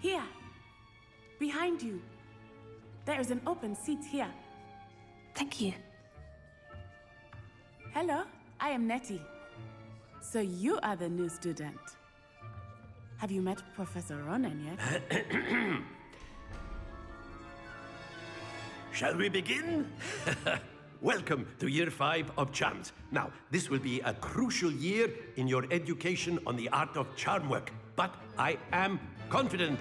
Here. Behind you. There is an open seat here. Thank you. Hello, I am Nettie. So you are the new student. Have you met Professor Ronan yet? Shall we begin? Welcome to Year 5 of Charms. Now, this will be a crucial year in your education on the art of charm work. But I am confident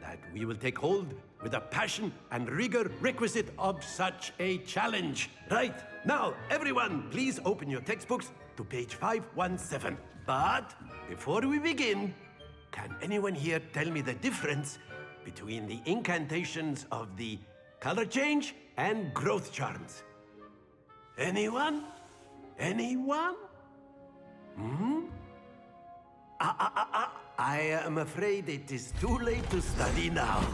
that we will take hold with the passion and rigor requisite of such a challenge. Right, now, everyone, please open your textbooks to page 517. But before we begin, can anyone here tell me the difference between the incantations of the color change and growth charms? Anyone? Anyone? I am afraid it is too late to study now.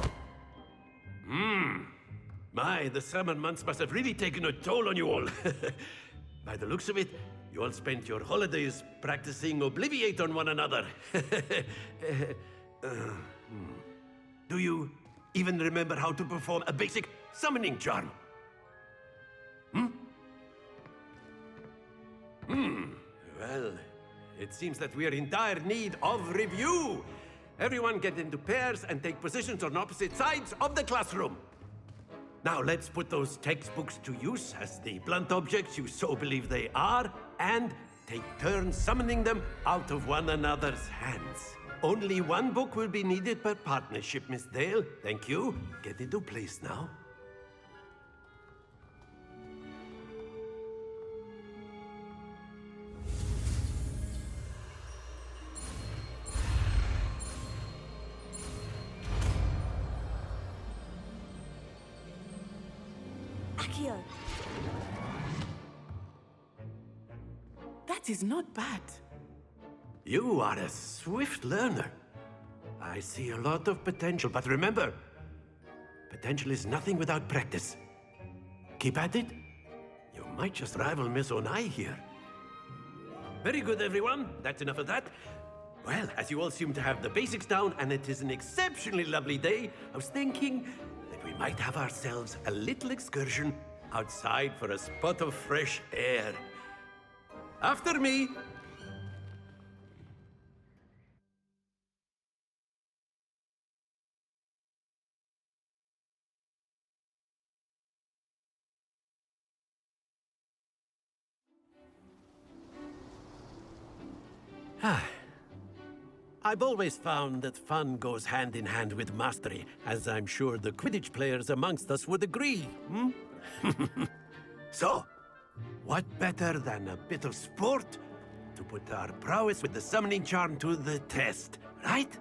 My, the summer months must have really taken a toll on you all. By the looks of it, you all spent your holidays practicing Obliviate on one another. Do you even remember how to perform a basic summoning charm? Well, it seems that we are in dire need of review. Everyone get into pairs and take positions on opposite sides of the classroom. Now let's put those textbooks to use as the blunt objects you so believe they are, and take turns summoning them out of one another's hands. Only one book will be needed per partnership, Miss Dale. Thank you. Get into place now. That is not bad. You are a swift learner. I see a lot of potential, but remember, potential is nothing without practice. Keep at it. You might just rival Miss Onai here. Very good, everyone. That's enough of that. Well, as you all seem to have the basics down, and it is an exceptionally lovely day, I was thinking that we might have ourselves a little excursion outside for a spot of fresh air. After me. I've always found that fun goes hand in hand with mastery, as I'm sure the Quidditch players amongst us would agree. So, what better than a bit of sport to put our prowess with the summoning charm to the test, right?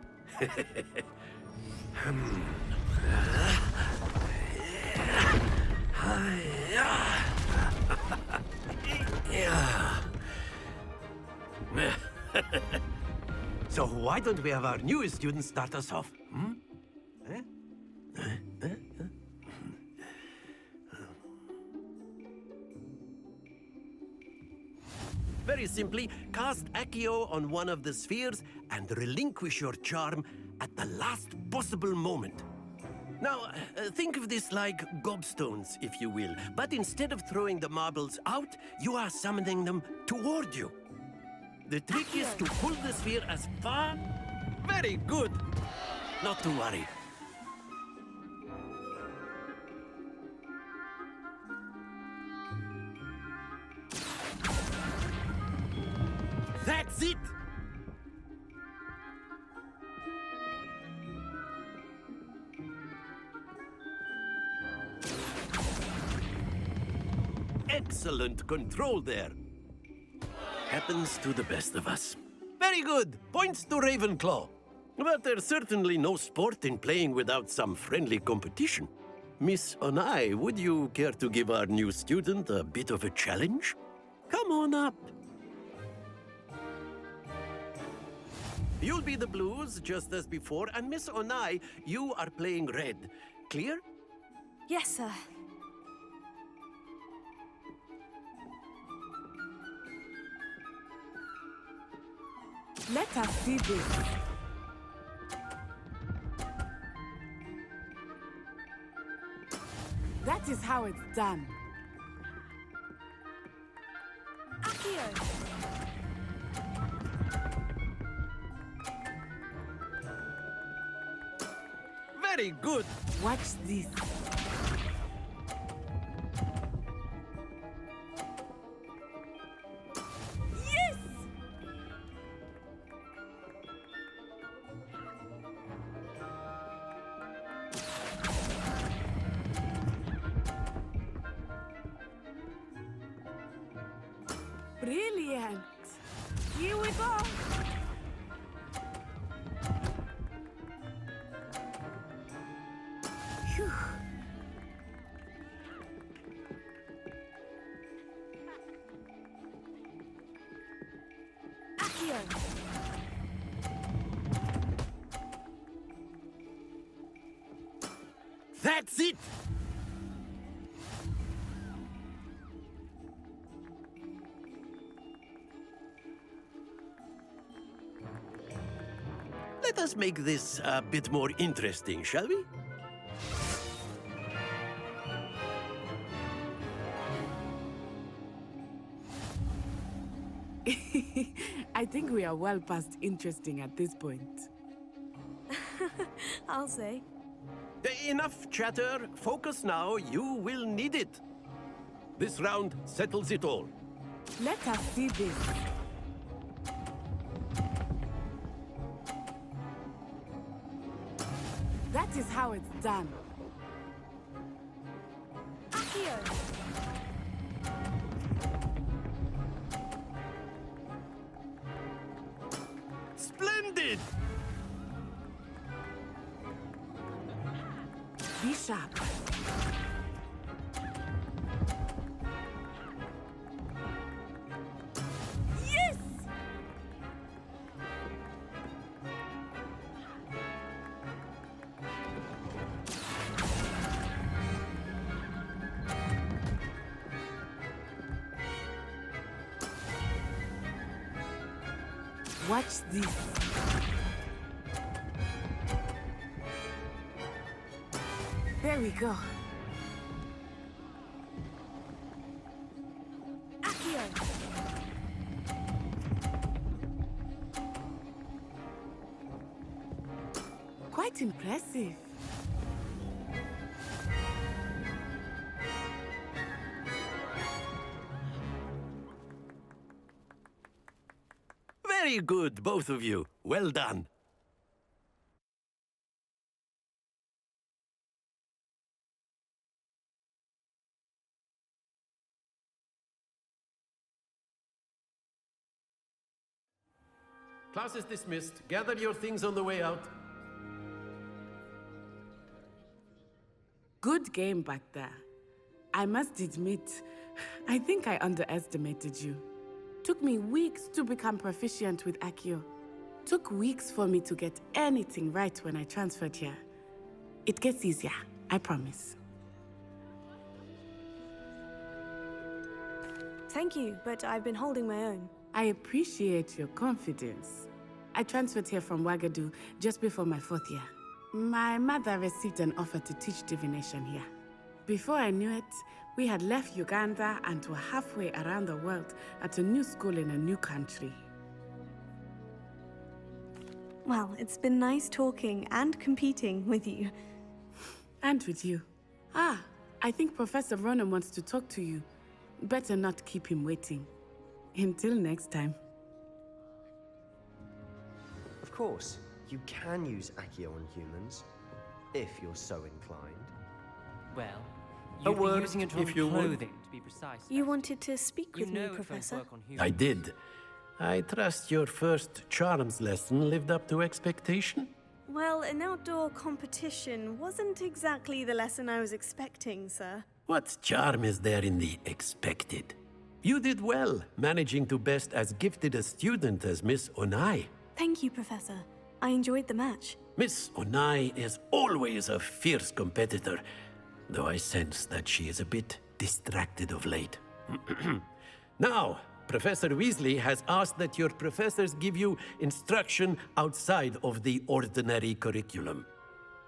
So why don't we have our newest student start us off? Very simply, cast Accio on one of the spheres and relinquish your charm at the last possible moment. Now, think of this like gobstones, if you will, but instead of throwing the marbles out, you are summoning them toward you. The trick is to pull the sphere as far... Very good! Not to worry. That's it! Excellent control there. Happens to the best of us. Very good. Points to Ravenclaw. But there's certainly no sport in playing without some friendly competition. Miss Onai, would you care to give our new student a bit of a challenge? Come on up. You'll be the blues, just as before, and Miss Onai, you are playing red. Clear? Yes, sir. Let us see this. That is how it's done. Accio! Very good. Watch this. Yes! Brilliant. Here we go. Phew. Accio! That's it! Let us make this a bit more interesting, shall we? I think we are well past interesting at this point. I'll say. Enough chatter. Focus now. You will need it. This round settles it all. Let us see this. That is how it's done. Accio! Splendid! Be sharp. Yes! Watch this. There we go. Accio! Quite impressive. Very good, both of you. Well done. Class is dismissed. Gather your things on the way out. Good game back there. I must admit, I think I underestimated you. Took me weeks to become proficient with Accio. Took weeks for me to get anything right when I transferred here. It gets easier, I promise. Thank you, but I've been holding my own. I appreciate your confidence. I transferred here from Wagadu just before my 4th year. My mother received an offer to teach divination here. Before I knew it, we had left Uganda and were halfway around the world at a new school in a new country. Well, it's been nice talking and competing with you. And with you. Ah, I think Professor Ronan wants to talk to you. Better not keep him waiting. Until next time. Of course, you can use Accio on humans, if you're so inclined. Well, A you'd be word, using it if on you would. clothing, to be precise. You wanted to speak You with me, know it won't Professor? work on I humans. did. I trust your first charms lesson lived up to expectation? Well, an outdoor competition wasn't exactly the lesson I was expecting, sir. What charm is there in the expected? You did well, managing to best as gifted a student as Miss Onai. Thank you, Professor. I enjoyed the match. Miss Onai is always a fierce competitor, though I sense that she is a bit distracted of late. Now, Professor Weasley has asked that your professors give you instruction outside of the ordinary curriculum.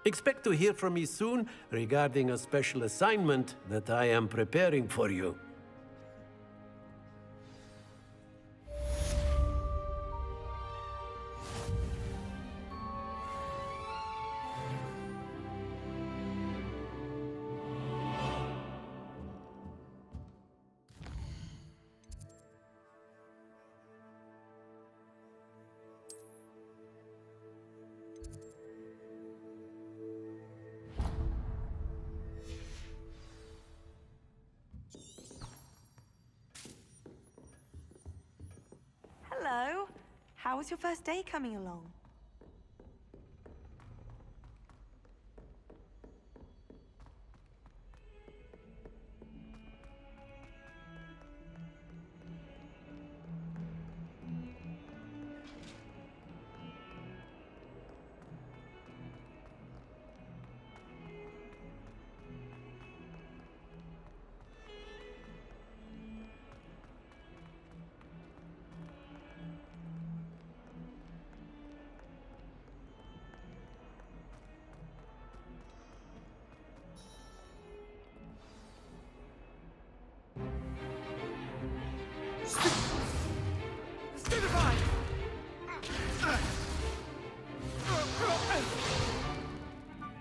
Expect to hear from me soon regarding a special assignment that I am preparing for you. Hello. How was your first day coming along?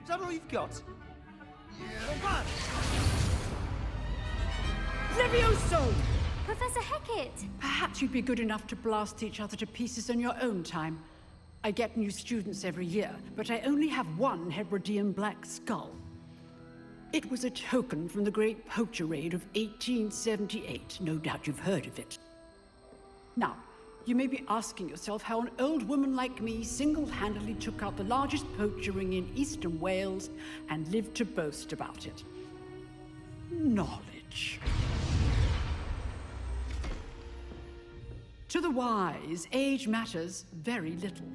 Is that all you've got? Levioso! Professor Hecat! Perhaps you'd be good enough to blast each other to pieces on your own time. I get new students every year, but I only have one Hebridean black skull. It was a token from the Great Poacher Raid of 1878. No doubt you've heard of it. Now, you may be asking yourself how an old woman like me single-handedly took out the largest poacher ring in eastern Wales and lived to boast about it. Knowledge. To the wise, age matters very little.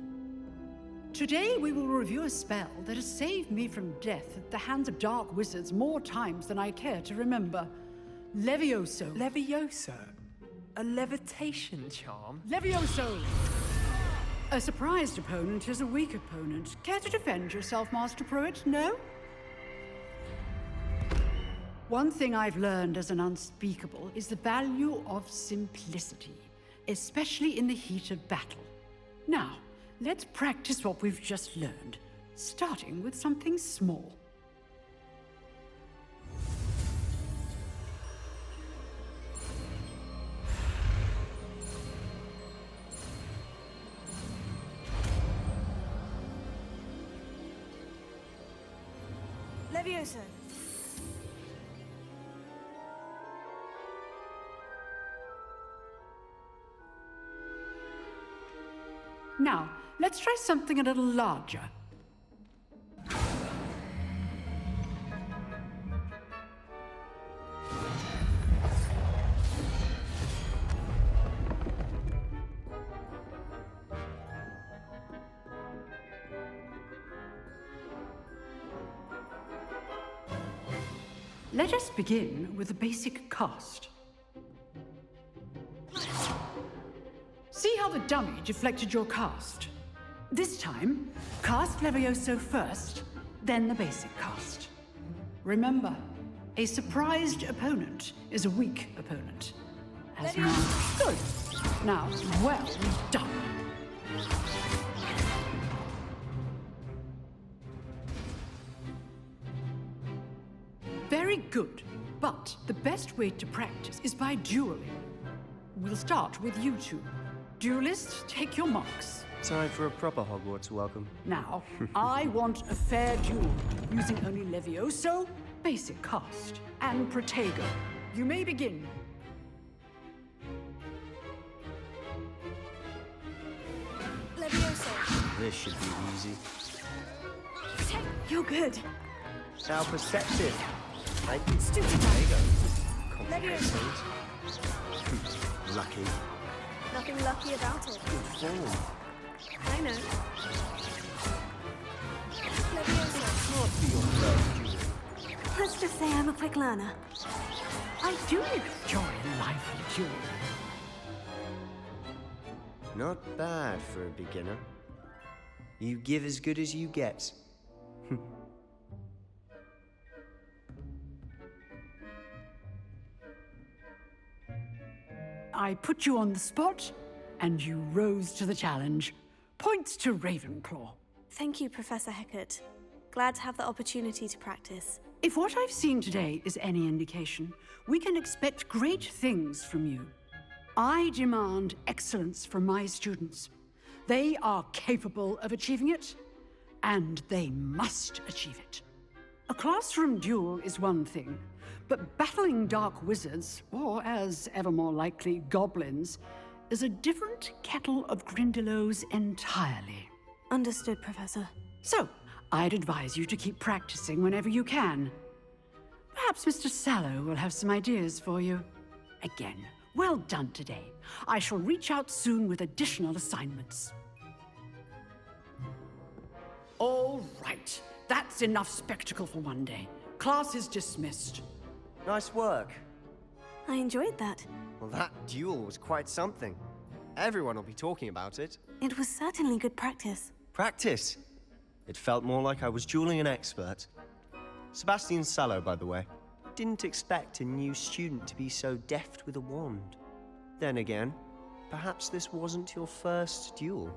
Today we will review a spell that has saved me from death at the hands of dark wizards more times than I care to remember. Levioso. Levioso? A levitation charm? Levioso! A surprised opponent is a weak opponent. Care to defend yourself, Master Pruitt? No? One thing I've learned as an unspeakable is the value of simplicity, especially in the heat of battle. Now, let's practice what we've just learned, starting with something small. Levioso. Now, let's try something a little larger. Let us begin with a basic cast. See how the dummy deflected your cast? This time, cast Levioso first, then the basic cast. Remember, a surprised opponent is a weak opponent. As now, good. Now, well done. Very good, but the best way to practice is by dueling. We'll start with you two. Duelists, take your marks. Time for a proper Hogwarts welcome. Now, I want a fair duel, using only Levioso, basic cast, and Protego. You may begin. Levioso. This should be easy. You're good. How perceptive. Thank you. Stupid. Complicated. Lucky. Nothing lucky about it. Good form. I know. Levioso. Not for your first duel. Let's just say I'm a quick learner. I do enjoy a lively duel. Not bad for a beginner. You give as good as you get. I put you on the spot, and you rose to the challenge. Points to Ravenclaw. Thank you, Professor Hecat. Glad to have the opportunity to practice. If what I've seen today is any indication, we can expect great things from you. I demand excellence from my students. They are capable of achieving it, and they must achieve it. A classroom duel is one thing, but battling dark wizards, or as ever more likely, goblins, is a different kettle of Grindylows entirely. Understood, Professor. So, I'd advise you to keep practicing whenever you can. Perhaps Mr. Sallow will have some ideas for you. Again, well done today. I shall reach out soon with additional assignments. All right. That's enough spectacle for one day. Class is dismissed. Nice work. I enjoyed that. Well, that duel was quite something. Everyone will be talking about it. It was certainly good practice. Practice. It felt more like I was dueling an expert. Sebastian Sallow, by the way. Didn't expect a new student to be so deft with a wand. Then again, perhaps this wasn't your first duel.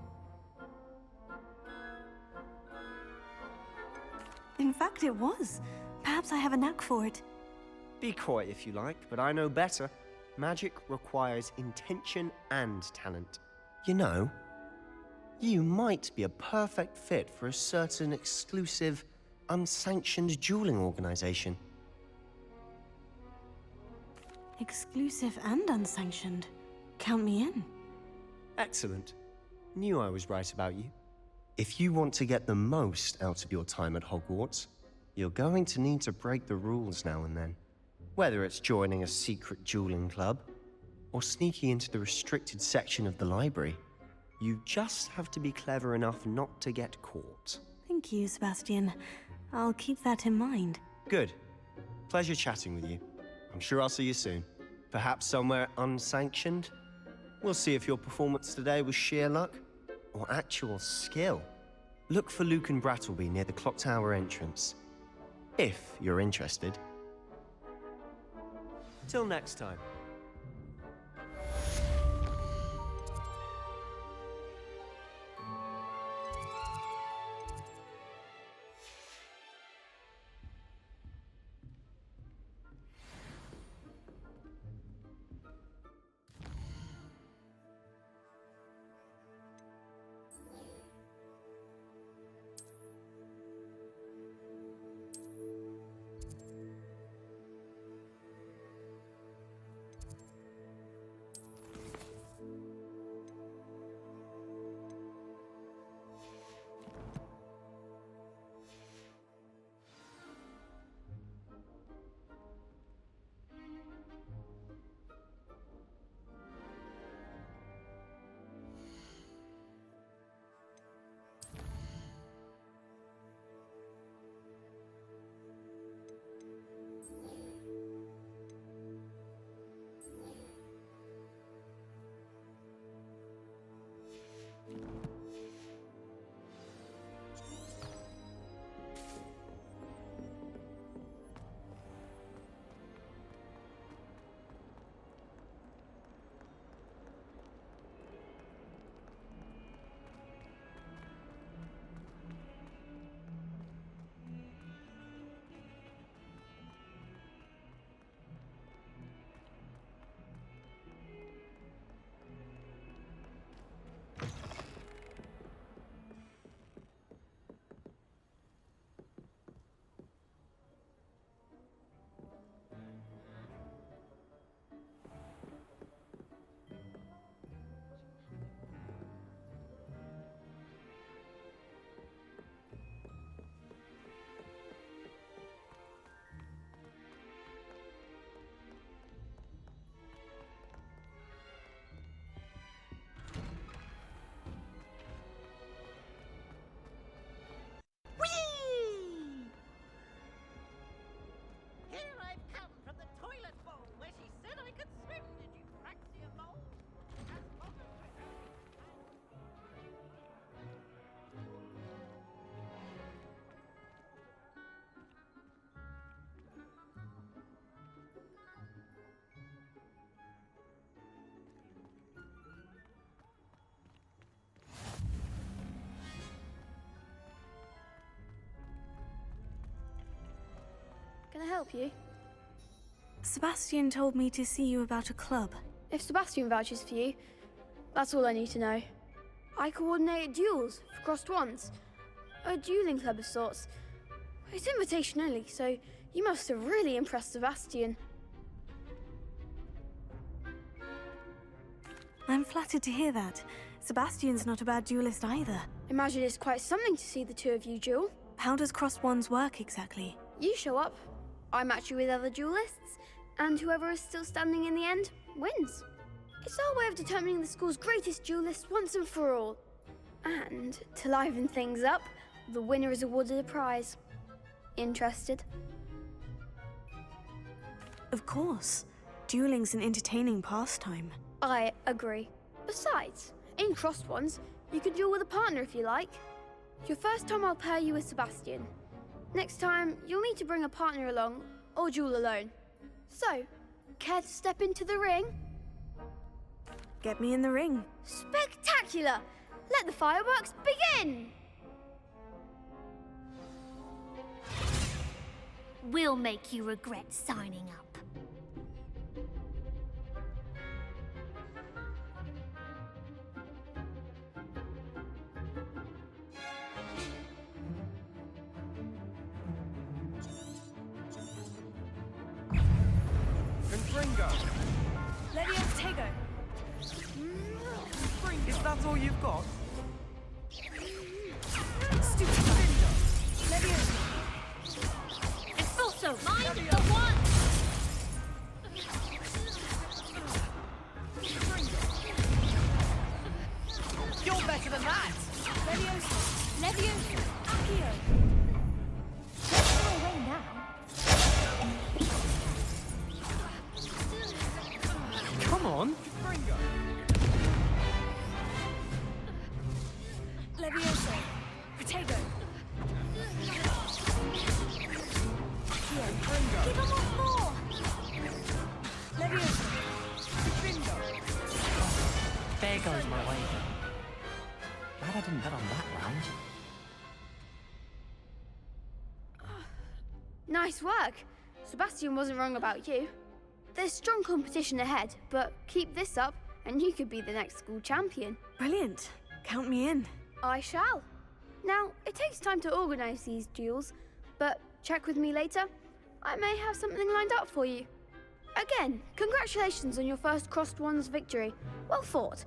In fact, it was. Perhaps I have a knack for it. Be coy if you like, but I know better. Magic requires intention and talent. You know, you might be a perfect fit for a certain exclusive, unsanctioned dueling organization. Exclusive and unsanctioned. Count me in. Excellent. Knew I was right about you. If you want to get the most out of your time at Hogwarts, you're going to need to break the rules now and then. Whether it's joining a secret dueling club, or sneaking into the restricted section of the library, you just have to be clever enough not to get caught. Thank you, Sebastian. I'll keep that in mind. Good. Pleasure chatting with you. I'm sure I'll see you soon. Perhaps somewhere unsanctioned? We'll see if your performance today was sheer luck or actual skill. Look for Luke and Brattleby near the clock tower entrance, if you're interested. Till next time. Can I help you? Sebastian told me to see you about a club. If Sebastian vouches for you, that's all I need to know. I coordinate duels for crossed wands. A dueling club of sorts. It's invitation only, so you must have really impressed Sebastian. I'm flattered to hear that. Sebastian's not a bad duelist either. Imagine it's quite something to see the two of you duel. How does crossed wands work exactly? You show up, I match you with other duelists, and whoever is still standing in the end wins. It's our way of determining the school's greatest duelist once and for all. And to liven things up, the winner is awarded a prize. Interested? Of course. Dueling's an entertaining pastime. I agree. Besides, in crossed ones, you can duel with a partner if you like. Your first time I'll pair you with Sebastian. Next time, you'll need to bring a partner along, or duel alone. So, care to step into the ring? Get me in the ring. Spectacular! Let the fireworks begin! We'll make you regret signing up. Confringo! Leviotago! Is that all you've got? Stupid Leviosa! Expulso! Mind the one! You're better than that! Leviosa! Leviosa! Accio! Let's go away now. Come on! Leviosa! Protego! Give them one more! Leviosa! There goes my wager. Glad I didn't bet on that round. Nice work. Sebastian wasn't wrong about you. There's strong competition ahead, but keep this up and you could be the next school champion. Brilliant. Count me in. I shall. Now, it takes time to organise these duels, but check with me later. I may have something lined up for you. Again, congratulations on your first crossed wands victory. Well fought.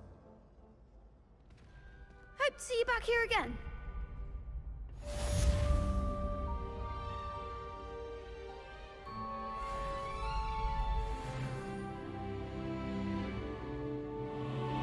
Hope to see you back here again.